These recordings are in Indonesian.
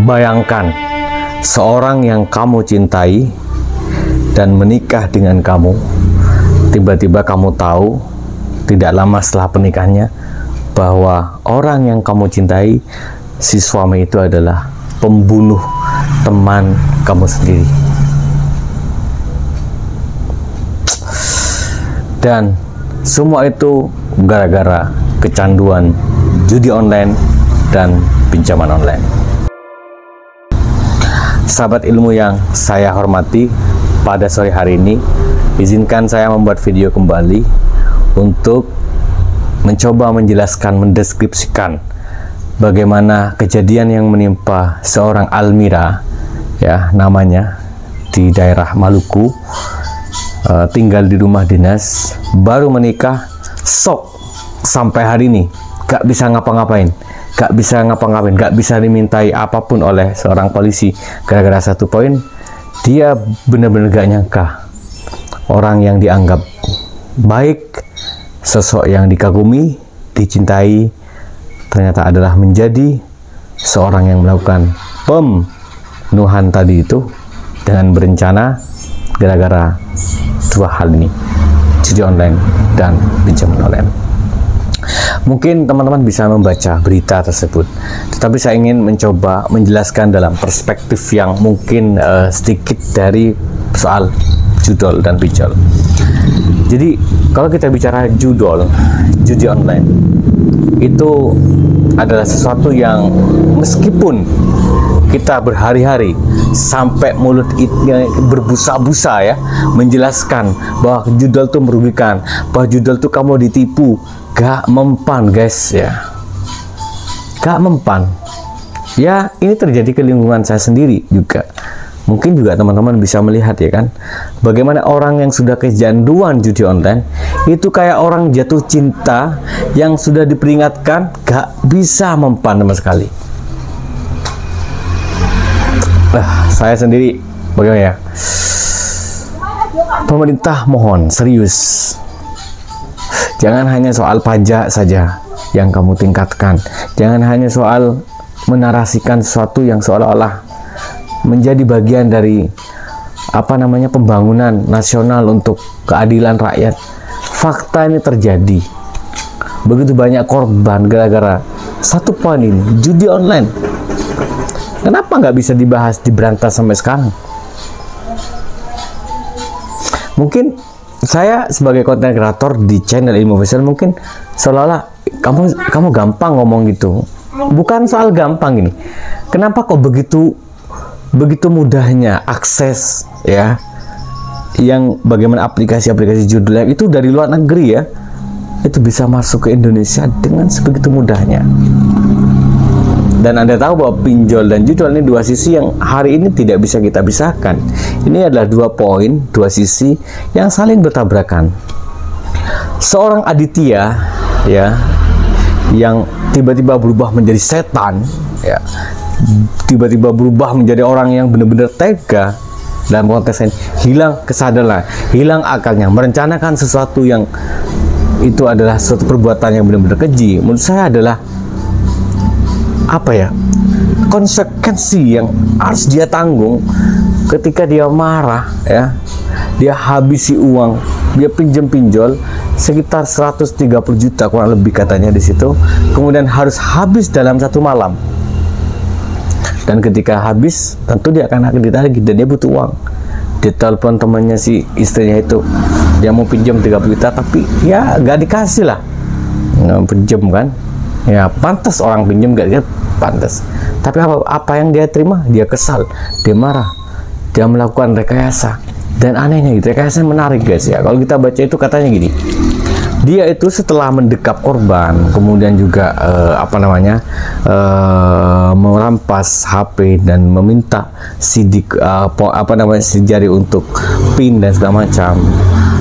Bayangkan seorang yang kamu cintai dan menikah dengan kamu, tiba-tiba kamu tahu tidak lama setelah pernikahannya bahwa orang yang kamu cintai, si suami itu adalah pembunuh teman kamu sendiri. Dan semua itu gara-gara kecanduan judi online dan pinjaman online. Sahabat ilmu yang saya hormati, pada sore hari ini izinkan saya membuat video kembali untuk mencoba menjelaskan, mendeskripsikan bagaimana kejadian yang menimpa seorang Almira, ya namanya, di daerah Maluku, tinggal di rumah dinas, baru menikah, sok sampai hari ini gak bisa ngapa-ngapain, gak bisa dimintai apapun oleh seorang polisi gara-gara satu poin. Dia benar-benar gak nyangka orang yang dianggap baik, sosok yang dikagumi, dicintai, ternyata adalah menjadi seorang yang melakukan pembunuhan tadi itu dengan berencana gara-gara dua hal ini, judi online dan pinjaman online. Mungkin teman-teman bisa membaca berita tersebut, tetapi saya ingin mencoba menjelaskan dalam perspektif yang mungkin sedikit dari soal judol dan pinjol. Jadi kalau kita bicara judi online, itu adalah sesuatu yang meskipun kita berhari-hari sampai mulut berbusa-busa ya menjelaskan bahwa judol itu merugikan, bahwa judol itu kamu ditipu, gak mempan guys ya, gak mempan ya. Ini terjadi ke lingkungan saya sendiri juga, mungkin juga teman-teman bisa melihat ya kan, bagaimana orang yang sudah kecanduan judi online itu kayak orang jatuh cinta yang sudah diperingatkan gak bisa mempan sama sekali. Saya sendiri bagaimana ya, pemerintah mohon serius, jangan hanya soal pajak saja yang kamu tingkatkan, jangan hanya soal menarasikan sesuatu yang seolah-olah menjadi bagian dari pembangunan nasional untuk keadilan rakyat. Fakta ini terjadi, begitu banyak korban gara-gara satu poin ini, judi online. Kenapa nggak bisa dibahas, diberantas sampai sekarang? Mungkin saya sebagai konten kreator di channel Ilmu Official mungkin seolah-olah kamu gampang ngomong gitu. Bukan soal gampang ini. Kenapa kok begitu mudahnya akses ya, yang bagaimana aplikasi-aplikasi judulnya itu dari luar negeri ya, itu bisa masuk ke Indonesia dengan sebegitu mudahnya. Dan Anda tahu bahwa pinjol dan judul ini dua sisi yang hari ini tidak bisa kita pisahkan. Ini adalah dua poin, dua sisi yang saling bertabrakan. Seorang Aditya ya, yang tiba-tiba berubah menjadi setan ya, tiba-tiba berubah menjadi orang yang benar-benar tega, dalam konteks ini hilang kesadaran, hilang akalnya, merencanakan sesuatu yang itu adalah suatu perbuatan yang benar-benar keji. Menurut saya adalah konsekuensi yang harus dia tanggung ketika dia marah ya, dia habisi uang, dia pinjol sekitar 130 juta kurang lebih katanya di situ, kemudian harus habis dalam satu malam. Dan ketika habis tentu dia akan ditagih dan dia butuh uang. Dia telepon temannya si istrinya itu, dia mau pinjam 30 juta tapi ya gak dikasih lah, nggak pinjam kan ya, pantas orang pinjam gak dia pantas. Tapi apa yang dia terima, dia kesal, dia marah, dia melakukan rekayasa. Dan anehnya gitu, rekayasa menarik guys ya. Kalau kita baca itu katanya gini, dia itu setelah mendekap korban, kemudian juga merampas HP dan meminta sidik sidik jari untuk PIN dan segala macam.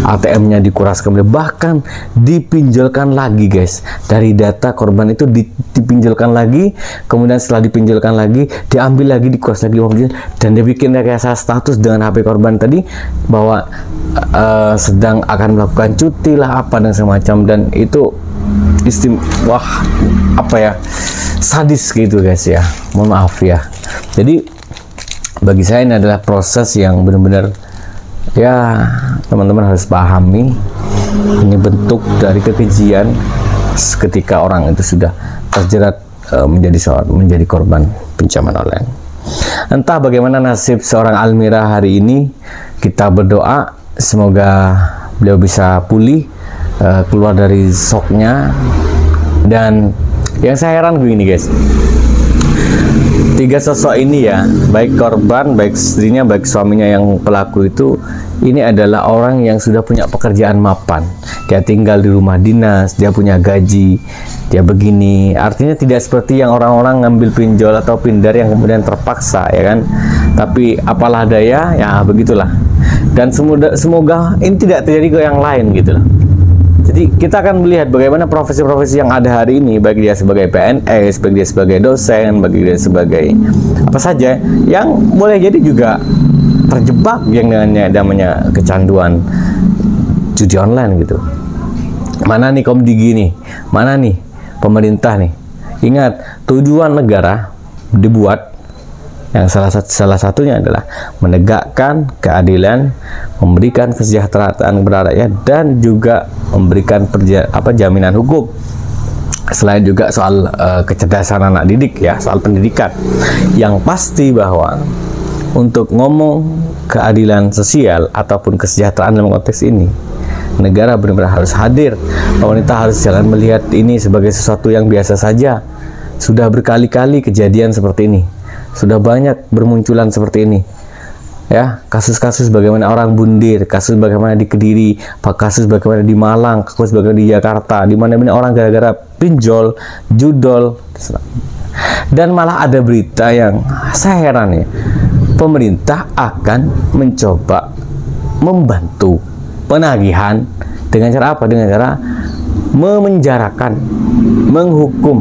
ATM-nya dikuras kembali, bahkan dipinjolkan lagi guys. Dari data korban itu dipinjolkan lagi, kemudian setelah dipinjolkan lagi diambil lagi, dikuras lagi uang, dan dia bikin rekayasa status dengan HP korban tadi bahwa sedang akan melakukan cuti lah apa dan semacam, dan itu sadis gitu guys ya, mohon maaf ya. Jadi bagi saya ini adalah proses yang benar-benar ya teman-teman harus pahami. Ini bentuk dari kekejian ketika orang itu sudah terjerat menjadi korban pinjaman online. Entah bagaimana nasib seorang Almira hari ini, kita berdoa semoga beliau bisa pulih, keluar dari shocknya. Dan yang saya heran begini guys, 3 sosok ini ya, baik korban, baik istrinya, baik suaminya yang pelaku itu, ini adalah orang yang sudah punya pekerjaan mapan. Dia tinggal di rumah dinas, dia punya gaji, dia begini. Artinya tidak seperti yang orang-orang ngambil pinjol atau pindar yang kemudian terpaksa, ya kan. Tapi apalah daya, ya begitulah. Dan semoga ini tidak terjadi ke yang lain gitu loh. Jadi kita akan melihat bagaimana profesi-profesi yang ada hari ini, baik dia sebagai PNS, baik dia sebagai dosen, baik dia sebagai apa saja, yang boleh jadi juga terjebak yang namanya kecanduan judi online gitu. Mana nih Komdigi nih, mana nih pemerintah nih. Ingat, tujuan negara dibuat yang salah satunya adalah menegakkan keadilan, memberikan kesejahteraan kepada rakyat, dan juga memberikan jaminan hukum. Selain juga soal kecerdasan anak didik ya, soal pendidikan. Yang pasti bahwa untuk ngomong keadilan sosial ataupun kesejahteraan dalam konteks ini, negara benar-benar harus hadir. Pemerintah harus jangan melihat ini sebagai sesuatu yang biasa saja. Sudah berkali-kali kejadian seperti ini. Sudah banyak bermunculan seperti ini. Ya, kasus-kasus bagaimana orang bundir, kasus bagaimana di Kediri, kasus bagaimana di Malang, kasus bagaimana di Jakarta, di mana-mana orang gara-gara pinjol, judol. Dan malah ada berita yang saya heran ya. Pemerintah akan mencoba membantu penagihan dengan cara apa? Dengan cara memenjarakan, menghukum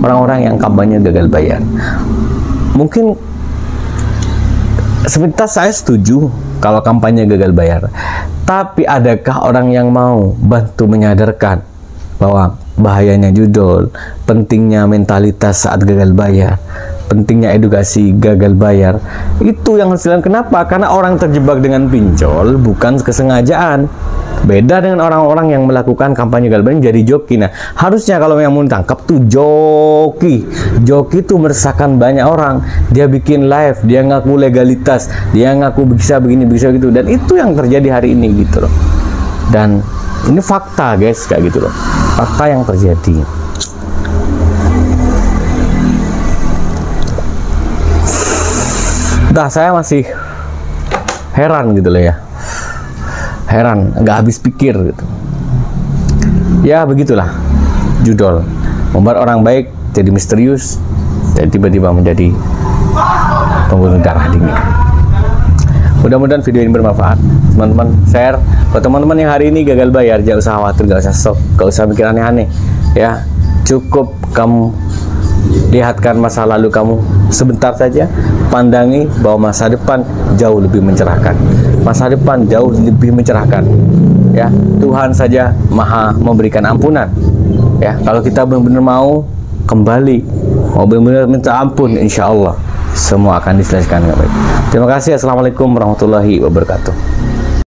orang-orang yang kampanye gagal bayar. Mungkin sepintas saya setuju kalau kampanye gagal bayar, tapi adakah orang yang mau bantu menyadarkan bahwa bahayanya judol, pentingnya mentalitas saat gagal bayar, pentingnya edukasi gagal bayar? Itu yang harus dilakukan. Kenapa? Karena orang terjebak dengan pinjol bukan kesengajaan. Beda dengan orang-orang yang melakukan kampanye gagal bayar jadi joki. Nah, harusnya kalau yang mau ditangkap tuh joki. Joki tuh meresahkan banyak orang. Dia bikin live, dia ngaku legalitas, dia ngaku bisa begini, bisa begitu. Dan itu yang terjadi hari ini gitu loh. Dan ini fakta guys, kayak gitu loh. Fakta yang terjadi. Nah, saya masih heran gitu loh ya. Heran, nggak habis pikir gitu. Ya begitulah judol, membuat orang baik jadi misterius dan tiba-tiba menjadi pembunuh darah dingin. Mudah-mudahan video ini bermanfaat. Teman-teman share buat teman-teman yang hari ini gagal bayar. Jangan usah khawatir, gak usah shock, gak usah mikir aneh-aneh ya. Cukup kamu lihatkan masa lalu kamu sebentar saja, pandangi bahwa masa depan jauh lebih mencerahkan. Masa depan jauh lebih mencerahkan. Ya, Tuhan saja Maha memberikan ampunan. Ya, kalau kita benar-benar mau kembali, mau benar-benar minta ampun, insya Allah semua akan diselesaikan dengan baik. Terima kasih. Assalamualaikum warahmatullahi wabarakatuh.